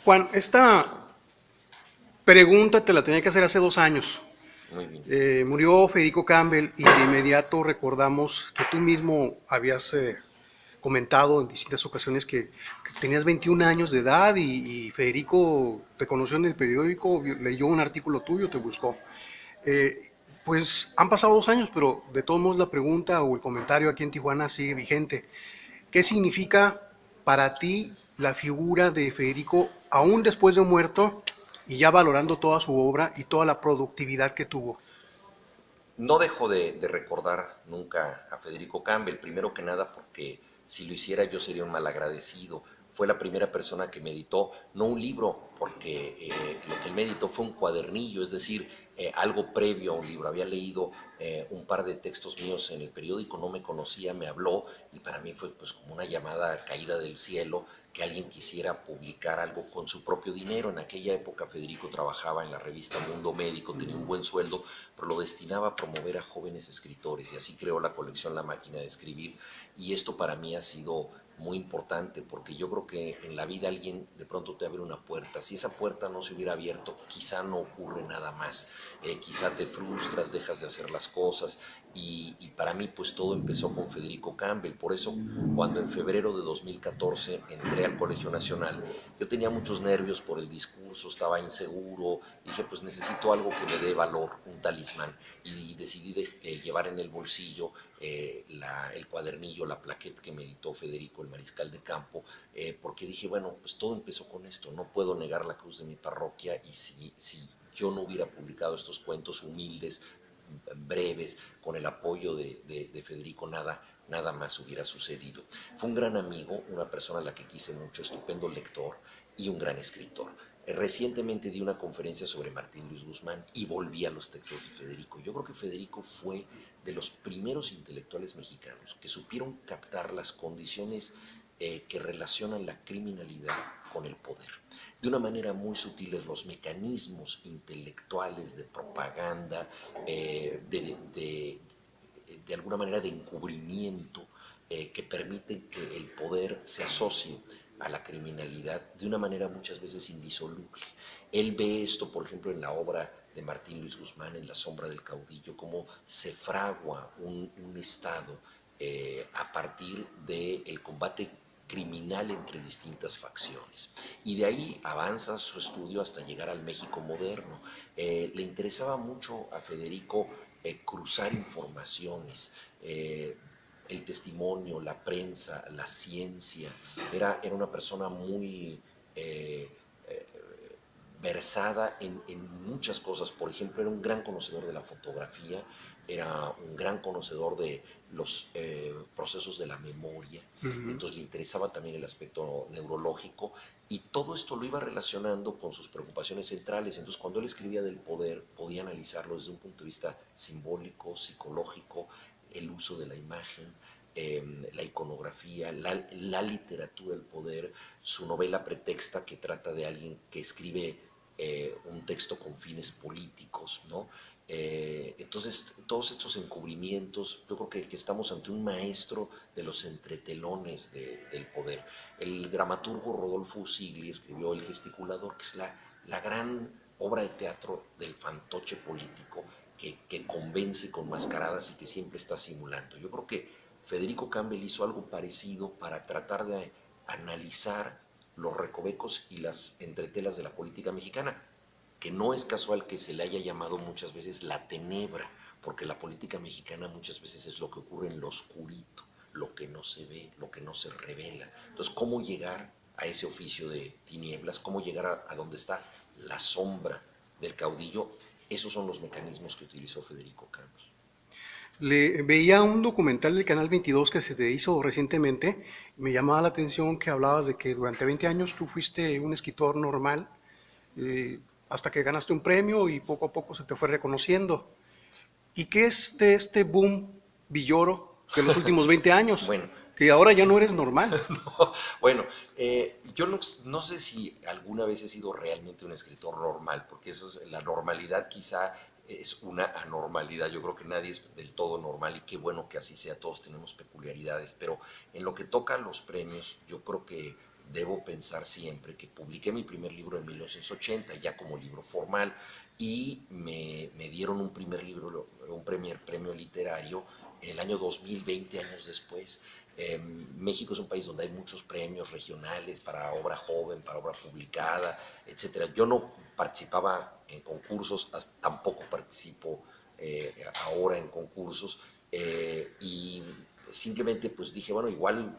Juan, esta pregunta te la tenía que hacer hace 2 años. Muy bien. Murió Federico Campbell y de inmediato recordamos que tú mismo habías comentado en distintas ocasiones que tenías 21 años de edad y Federico te conoció en el periódico, leyó un artículo tuyo, te buscó. Pues han pasado 2 años, pero de todos modos la pregunta o el comentario aquí en Tijuana sigue vigente. ¿Qué significa para ti la figura de Federico aún después de muerto y ya valorando toda su obra y toda la productividad que tuvo? No dejo de recordar nunca a Federico Campbell, primero que nada porque si lo hiciera yo sería un malagradecido. Fue la primera persona que me editó, no un libro, porque lo que él me editó fue un cuadernillo, es decir, algo previo a un libro. Había leído un par de textos míos en el periódico, no me conocía, me habló y para mí fue pues como una llamada caída del cielo que alguien quisiera publicar algo con su propio dinero. En aquella época Federico trabajaba en la revista Mundo Médico, tenía un buen sueldo, pero lo destinaba a promover a jóvenes escritores y así creó la colección La Máquina de Escribir. Y esto para mí ha sido muy importante porque yo creo que en la vida alguien de pronto te abre una puerta. Si esa puerta no se hubiera abierto, quizá no ocurre nada más. Quizá te frustras, dejas de hacer las cosas y para mí pues todo empezó con Federico Campbell. Por eso cuando en febrero de 2014 entré al Colegio Nacional, yo tenía muchos nervios por el discurso, estaba inseguro, dije pues necesito algo que me dé valor, un talismán, y decidí llevar en el bolsillo el cuadernillo, la plaqueta que me editó Federico, el mariscal de campo, porque dije, bueno, pues todo empezó con esto, no puedo negar la cruz de mi parroquia y si yo no hubiera publicado estos cuentos humildes, breves, con el apoyo de Federico, nada más hubiera sucedido. Fue un gran amigo, una persona a la que quise mucho, estupendo lector y un gran escritor. Recientemente di una conferencia sobre Martín Luis Guzmán y volví a los textos de Federico. Yo creo que Federico fue de los primeros intelectuales mexicanos que supieron captar las condiciones que relacionan la criminalidad con el poder. De una manera muy sutil los mecanismos intelectuales de propaganda, de alguna manera de encubrimiento que permiten que el poder se asocie a la criminalidad de una manera muchas veces indisoluble. Él ve esto, por ejemplo, en la obra de Martín Luis Guzmán, en La sombra del caudillo, cómo se fragua un Estado a partir del combate criminal entre distintas facciones. Y de ahí avanza su estudio hasta llegar al México moderno. Le interesaba mucho a Federico cruzar informaciones, el testimonio, la prensa, la ciencia. Era una persona muy versada en muchas cosas. Por ejemplo, era un gran conocedor de la fotografía, era un gran conocedor de los procesos de la memoria, entonces le interesaba también el aspecto neurológico y todo esto lo iba relacionando con sus preocupaciones centrales. Entonces cuando él escribía del poder podía analizarlo desde un punto de vista simbólico, psicológico, el uso de la imagen, la iconografía, la literatura del poder, su novela Pretexta, que trata de alguien que escribe un texto con fines políticos, ¿no? Entonces, todos estos encubrimientos, yo creo que estamos ante un maestro de los entretelones del poder. El dramaturgo Rodolfo Usigli escribió El gesticulador, que es la gran obra de teatro del fantoche político que convence con mascaradas y que siempre está simulando. Yo creo que Federico Campbell hizo algo parecido para tratar de analizar los recovecos y las entretelas de la política mexicana, que no es casual que se le haya llamado muchas veces la tenebra, porque la política mexicana muchas veces es lo que ocurre en lo oscurito, lo que no se ve, lo que no se revela. Entonces, ¿cómo llegar a ese oficio de tinieblas? ¿Cómo llegar a donde está la sombra del caudillo? Esos son los mecanismos que utilizó Federico Campos. Veía un documental del Canal 22 que se te hizo recientemente. Me llamaba la atención que hablabas de que durante 20 años tú fuiste un escritor normal, eh, hasta que ganaste un premio y poco a poco se te fue reconociendo. ¿Y qué es de este boom villoro de los últimos 20 años? Bueno, Que ahora ya no eres normal. bueno, yo no sé si alguna vez he sido realmente un escritor normal, porque eso es, la normalidad quizá es una anormalidad. Yo creo que nadie es del todo normal y qué bueno que así sea, todos tenemos peculiaridades, pero en lo que toca a los premios, yo creo que debo pensar siempre que publiqué mi primer libro en 1980, ya como libro formal, y me dieron un primer libro, un premio literario en el año 2020 años después. México es un país donde hay muchos premios regionales para obra joven, para obra publicada, etcétera. Yo no participaba en concursos, tampoco participo ahora en concursos, y simplemente pues dije, bueno, igual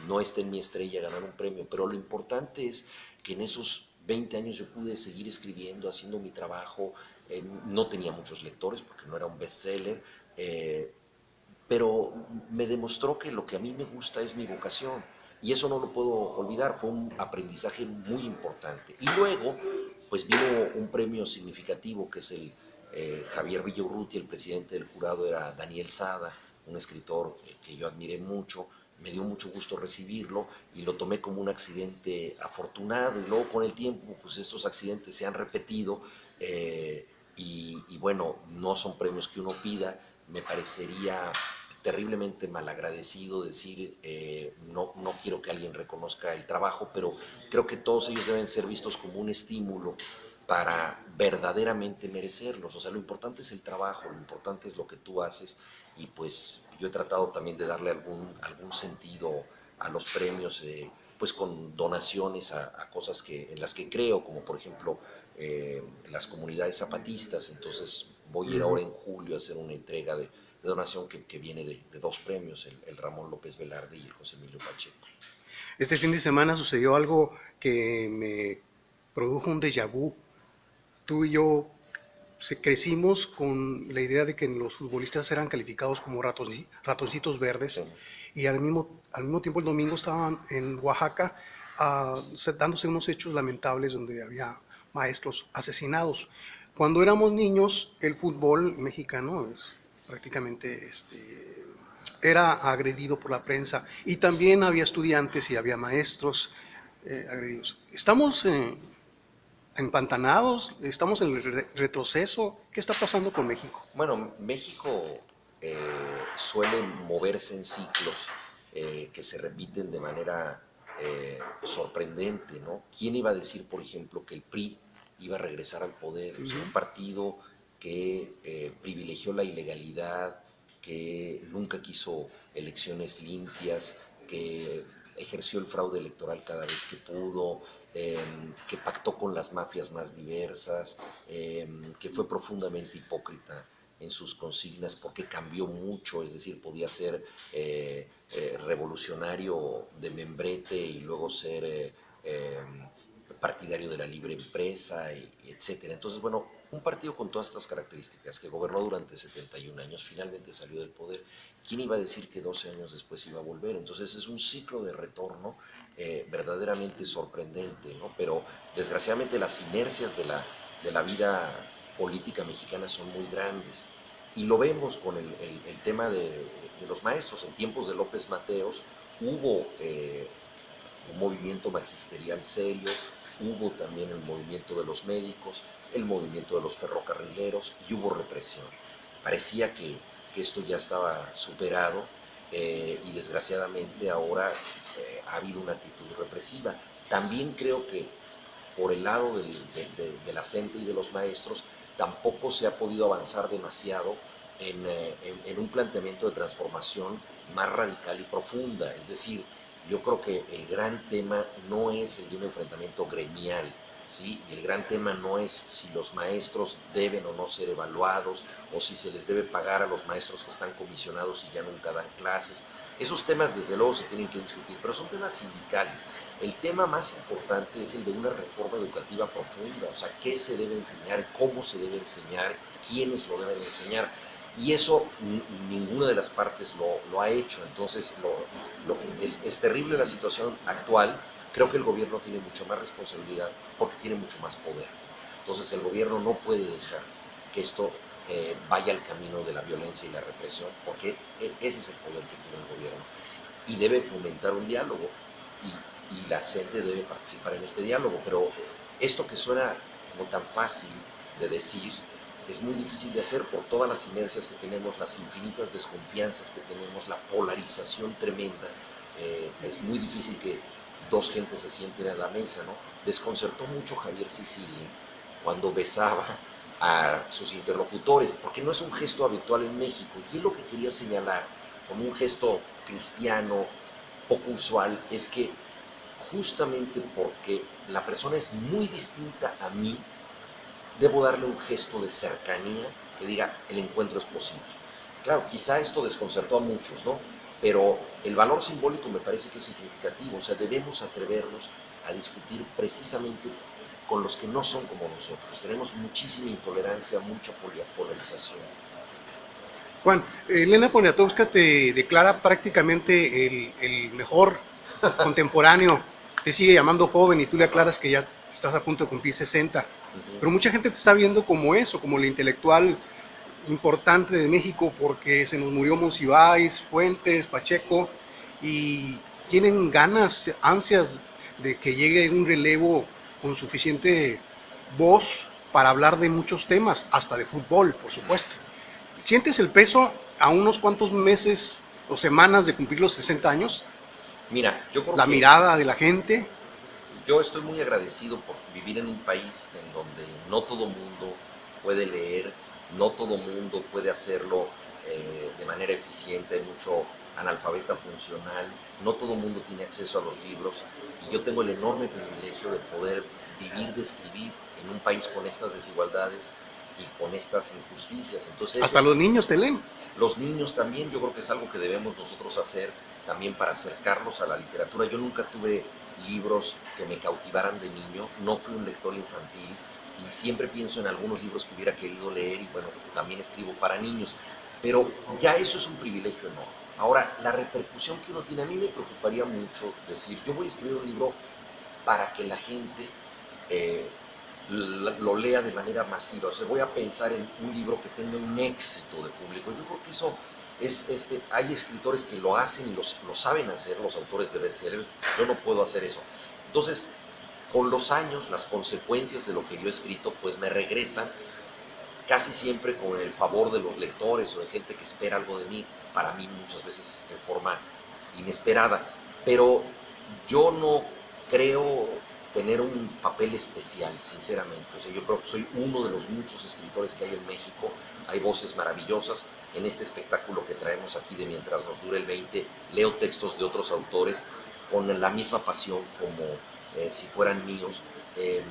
no está en mi estrella ganar un premio, pero lo importante es que en esos 20 años yo pude seguir escribiendo, haciendo mi trabajo. No tenía muchos lectores porque no era un bestseller, pero me demostró que lo que a mí me gusta es mi vocación. Y eso no lo puedo olvidar, fue un aprendizaje muy importante. Y luego, pues vino un premio significativo que es el Javier Villaurrutia, el presidente del jurado era Daniel Sada, un escritor que yo admiré mucho. Me dio mucho gusto recibirlo y lo tomé como un accidente afortunado, y luego con el tiempo pues estos accidentes se han repetido, y bueno, no son premios que uno pida. Me parecería terriblemente malagradecido decir no quiero que alguien reconozca el trabajo, pero creo que todos ellos deben ser vistos como un estímulo para verdaderamente merecerlos. O sea, lo importante es el trabajo, lo importante es lo que tú haces, y pues yo he tratado también de darle algún sentido a los premios, pues con donaciones a cosas en las que creo, como por ejemplo las comunidades zapatistas. Entonces voy a ir ahora en julio a hacer una entrega de donación que viene de dos premios, el Ramón López Velarde y el José Emilio Pacheco. Este fin de semana sucedió algo que me produjo un déjà vu. Tú y yo crecimos con la idea de que los futbolistas eran calificados como ratoncitos verdes, Sí. y al mismo tiempo el domingo estaban en Oaxaca dándose unos hechos lamentables donde había maestros asesinados. Cuando éramos niños, el fútbol mexicano prácticamente era agredido por la prensa, y también había estudiantes y había maestros agredidos. Estamos empantanados, estamos en el retroceso. ¿Qué está pasando con México? Bueno, México suele moverse en ciclos que se repiten de manera sorprendente, ¿no? ¿Quién iba a decir, por ejemplo, que el PRI iba a regresar al poder? O sea, un partido que privilegió la ilegalidad, que nunca quiso elecciones limpias, que ejerció el fraude electoral cada vez que pudo, que pactó con las mafias más diversas, que fue profundamente hipócrita en sus consignas porque cambió mucho. Es decir, podía ser revolucionario de membrete y luego ser partidario de la libre empresa, etcétera. Entonces, bueno, un partido con todas estas características, que gobernó durante 71 años, finalmente salió del poder. ¿Quién iba a decir que 12 años después iba a volver? Entonces es un ciclo de retorno verdaderamente sorprendente, ¿no? Pero desgraciadamente las inercias de la vida política mexicana son muy grandes. Y lo vemos con el tema de los maestros. En tiempos de López Mateos hubo un movimiento magisterial serio, hubo también el movimiento de los médicos, el movimiento de los ferrocarrileros, y hubo represión. Parecía que esto ya estaba superado, y desgraciadamente ahora ha habido una actitud represiva. También creo que por el lado de la gente y de los maestros tampoco se ha podido avanzar demasiado en un planteamiento de transformación más radical y profunda. Es decir, yo creo que el gran tema no es el de un enfrentamiento gremial, ¿sí? Y el gran tema no es si los maestros deben o no ser evaluados, o si se les debe pagar a los maestros que están comisionados y ya nunca dan clases. Esos temas desde luego se tienen que discutir, pero son temas sindicales. El tema más importante es el de una reforma educativa profunda, o sea, qué se debe enseñar, cómo se debe enseñar, quiénes lo deben enseñar. Y eso ninguna de las partes lo ha hecho. Entonces es terrible la situación actual. Creo que el gobierno tiene mucha más responsabilidad porque tiene mucho más poder. Entonces el gobierno no puede dejar que esto vaya al camino de la violencia y la represión, porque ese es el poder que tiene el gobierno. Y debe fomentar un diálogo, y la gente debe participar en este diálogo. Pero esto que suena como tan fácil de decir, es muy difícil de hacer por todas las inercias que tenemos, las infinitas desconfianzas que tenemos, la polarización tremenda. Es muy difícil que dos gentes se sienten a la mesa, ¿no? Desconcertó mucho Javier Sicilia cuando besaba a sus interlocutores, porque no es un gesto habitual en México. Y él lo que quería señalar como un gesto cristiano poco usual es que justamente porque la persona es muy distinta a mí, debo darle un gesto de cercanía que diga, el encuentro es posible. Claro, quizá esto desconcertó a muchos, ¿no? Pero el valor simbólico me parece que es significativo, o sea, debemos atrevernos a discutir precisamente con los que no son como nosotros. Tenemos muchísima intolerancia, mucha polarización. Juan, Elena Poniatowska te declara prácticamente el mejor contemporáneo, te sigue llamando joven y tú le aclaras que ya estás a punto de cumplir 60. Pero mucha gente te está viendo como eso, como el intelectual importante de México, porque se nos murió Monsiváis, Fuentes, Pacheco, y tienen ganas, ansias de que llegue un relevo con suficiente voz para hablar de muchos temas, hasta de fútbol, por supuesto. ¿Sientes el peso a unos cuantos meses o semanas de cumplir los 60 años? Mira, yo creo La que mirada de la gente. yo estoy muy agradecido por vivir en un país en donde no todo mundo puede leer, no todo mundo puede hacerlo de manera eficiente, hay mucho analfabeta funcional, no todo mundo tiene acceso a los libros y yo tengo el enorme privilegio de poder vivir, de escribir en un país con estas desigualdades y con estas injusticias. Entonces, Hasta los niños te leen. los niños también, yo creo que es algo que debemos nosotros hacer también para acercarnos a la literatura. Yo nunca tuve libros que me cautivaran de niño, no fui un lector infantil y siempre pienso en algunos libros que hubiera querido leer y bueno, también escribo para niños, pero ya eso es un privilegio enorme. Ahora, la repercusión que uno tiene, a mí me preocuparía mucho decir, yo voy a escribir un libro para que la gente eh, lo lea de manera masiva. O sea, voy a pensar en un libro que tenga un éxito de público. Yo creo que eso hay escritores que lo hacen y lo saben hacer, los autores de bestsellers. Yo no puedo hacer eso. Entonces, con los años, las consecuencias de lo que yo he escrito, pues me regresan casi siempre con el favor de los lectores o de gente que espera algo de mí, para mí muchas veces en forma inesperada. Pero yo no creo tener un papel especial, sinceramente. O sea, yo creo que soy uno de los muchos escritores que hay en México. Hay voces maravillosas. En este espectáculo que traemos aquí de Mientras nos dure el 20, leo textos de otros autores con la misma pasión como si fueran míos.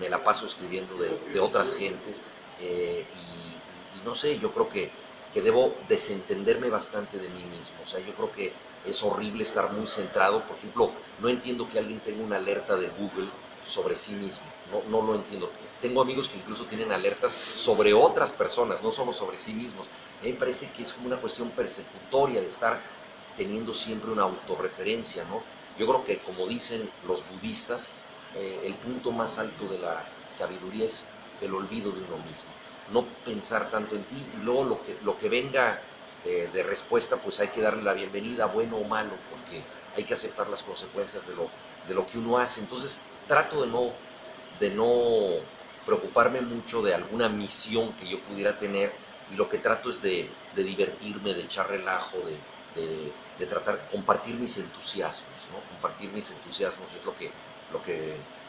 Me la paso escribiendo de otras gentes y no sé, yo creo que debo desentenderme bastante de mí mismo. O sea, yo creo que es horrible estar muy centrado. Por ejemplo, no entiendo que alguien tenga una alerta de Google sobre sí mismo. No lo entiendo. Tengo amigos que incluso tienen alertas sobre otras personas, no solo sobre sí mismos. A mí me parece que es como una cuestión persecutoria de estar teniendo siempre una autorreferencia, ¿no? Yo creo que, como dicen los budistas, el punto más alto de la sabiduría es el olvido de uno mismo. No pensar tanto en ti y luego lo que venga de respuesta, pues hay que darle la bienvenida, bueno o malo, porque hay que aceptar las consecuencias de lo que uno hace. Entonces trato de no preocuparme mucho de alguna misión que yo pudiera tener y lo que trato es de divertirme, de echar relajo, de tratar, compartir mis entusiasmos, ¿no? Compartir mis entusiasmos es lo que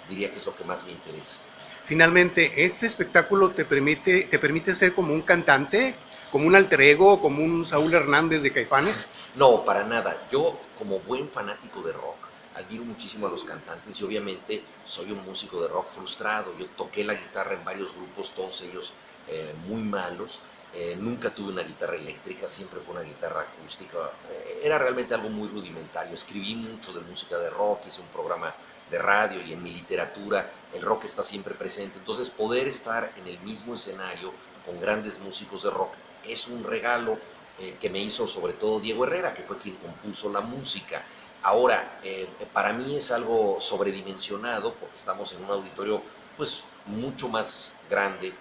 diría que es lo que más me interesa. Finalmente, ¿este espectáculo te permite ser como un cantante, como un alter ego, como un Saúl Hernández de Caifanes? No, para nada. Yo, como buen fanático de rock, admiro muchísimo a los cantantes y obviamente soy un músico de rock frustrado. Yo toqué la guitarra en varios grupos, todos ellos muy malos. Nunca tuve una guitarra eléctrica, siempre fue una guitarra acústica. Era realmente algo muy rudimentario. Escribí mucho de música de rock, hice un programa de radio y en mi literatura el rock está siempre presente. Entonces, poder estar en el mismo escenario con grandes músicos de rock es un regalo que me hizo sobre todo Diego Herrera, que fue quien compuso la música. Ahora, para mí es algo sobredimensionado porque estamos en un auditorio pues mucho más grande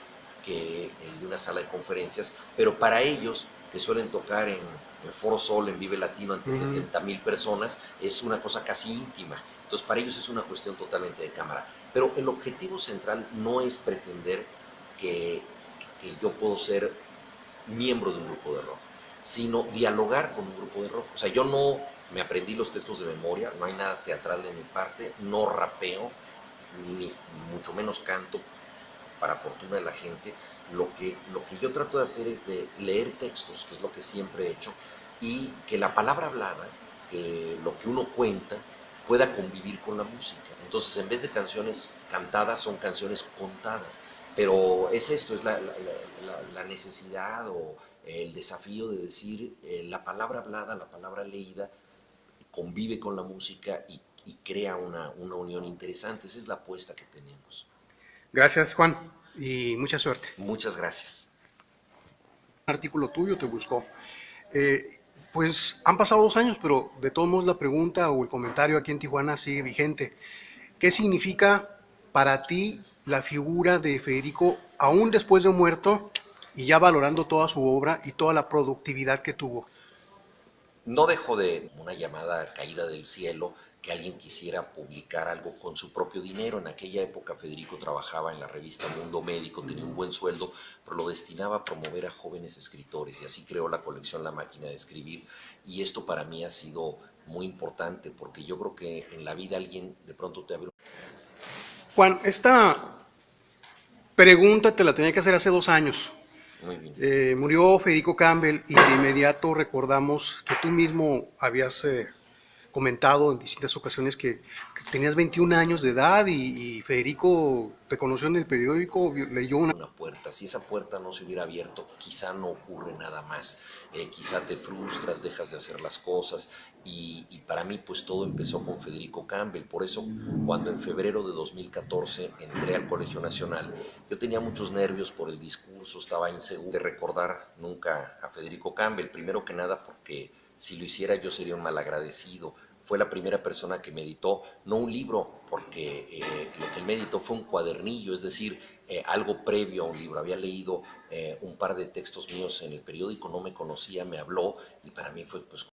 que el de una sala de conferencias, pero para ellos, que suelen tocar en el Foro Sol, en Vive Latino, ante 70,000 personas, es una cosa casi íntima. Entonces, para ellos es una cuestión totalmente de cámara. Pero el objetivo central no es pretender que, que yo puedo ser miembro de un grupo de rock, sino dialogar con un grupo de rock. O sea, yo no Me aprendí los textos de memoria, no hay nada teatral de mi parte, no rapeo, ni mucho menos canto, para fortuna de la gente. Lo que yo trato de hacer es de leer textos, que es lo que siempre he hecho, y que la palabra hablada, que lo que uno cuenta, pueda convivir con la música. Entonces, en vez de canciones cantadas, son canciones contadas. Pero es esto, es la necesidad o el desafío de decir la palabra hablada, la palabra leída, convive con la música y crea una unión interesante. Esa es la apuesta que tenemos. Gracias, Juan, y mucha suerte. Muchas gracias. Un artículo tuyo te buscó. Pues han pasado 2 años, pero de todos modos la pregunta o el comentario aquí en Tijuana sigue vigente. ¿Qué significa para ti la figura de Federico aún después de muerto y ya valorando toda su obra y toda la productividad que tuvo? No dejó de una llamada caída del cielo que alguien quisiera publicar algo con su propio dinero. En aquella época Federico trabajaba en la revista Mundo Médico, tenía un buen sueldo, pero lo destinaba a promover a jóvenes escritores y así creó la colección La Máquina de Escribir. Y esto para mí ha sido muy importante porque yo creo que en la vida alguien de pronto te abre. Juan, esta pregunta te la tenía que hacer hace 2 años. Muy bien. Murió Federico Campbell y de inmediato recordamos que tú mismo habías comentado en distintas ocasiones que tenías 21 años de edad y Federico te conoció en el periódico, leyó una puerta. Si esa puerta no se hubiera abierto, quizá no ocurre nada más. Quizá te frustras, dejas de hacer las cosas y para mí pues todo empezó con Federico Campbell. Por eso cuando en febrero de 2014 entré al Colegio Nacional, yo tenía muchos nervios por el discurso, estaba inseguro de recordar nunca a Federico Campbell. Primero que nada porque si lo hiciera yo sería un malagradecido. Fue la primera persona que me editó, no un libro, porque lo que él me editó fue un cuadernillo, es decir, algo previo a un libro. Había leído un par de textos míos en el periódico, no me conocía, me habló y para mí fue pues